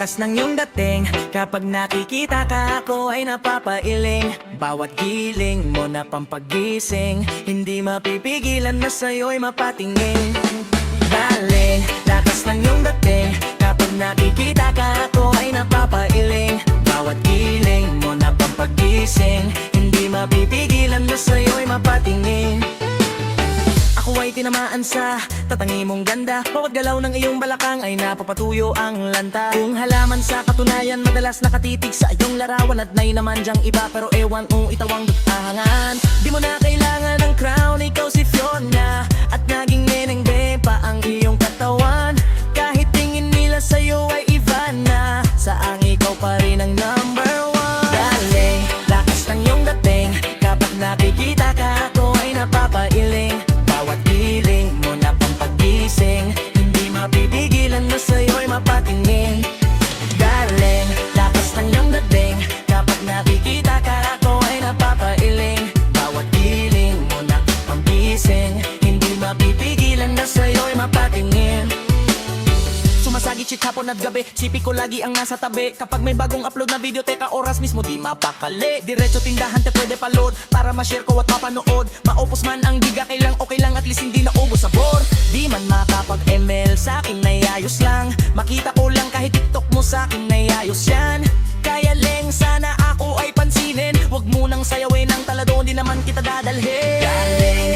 lakas ng iyong dating. Kapag nakikita ka, ako ay napapailing. Bawat giling mo na pampagising, hindi mapipigilan na sa'yo'y mapatingin. Galing, lakas ng iyong dating. Kapag nakikita ka, ako ay napapailing. Bawat giling mo na pampagising, hindi mapipigilan na sa'yo'y mapatingin. Ako ay tinamaan sa tatangi mong ganda. Bawat galaw ng iyong balakang ay napapatuyo ang lanta. Kung halaman sa katunayan, madalas nakatitig sa iyong larawan. At nay naman dyang iba, pero ewan kung itawang ahangan. Di mo na kailangan ng crown, ikaw si Fiona. At naging nenengbe pa ang iyong katawan. Kahit tingin nila sa'yo ay iba na, saang ikaw pa rin ang number one. Galing, lakas ng iyong dating. Kapag nakikita ka, ako ay napapailing. Bawat giling mo na pampagising, hindi mapipigilan na sa'yo'y mapatingin. Galing, lakas ng iyong dating. Kapag nakikita ka, ako ay napapailing. Bawat giling mo na pampagising, hindi mapipigilan na sa'yo'y mapatingin. Sumasagi cheat hapon at gabi, sipi ko lagi ang nasa tabi. Kapag may bagong upload na video, teka oras mismo di mapakali. Diretso tindahan te pwede pa-load, para ma-share ko at mapanood. Maupos man ang giga, kailang okay lang, at least hindi na ubos sa bore. Di man makapag-ML sa akin ay ayos lang. Makita ko lang kahit TikTok mo sa akin ay ayos yan. Kaya leng sana ako ay pansinin, wag mo nang sayawin ang talado, di naman kita dadalhin. Galing,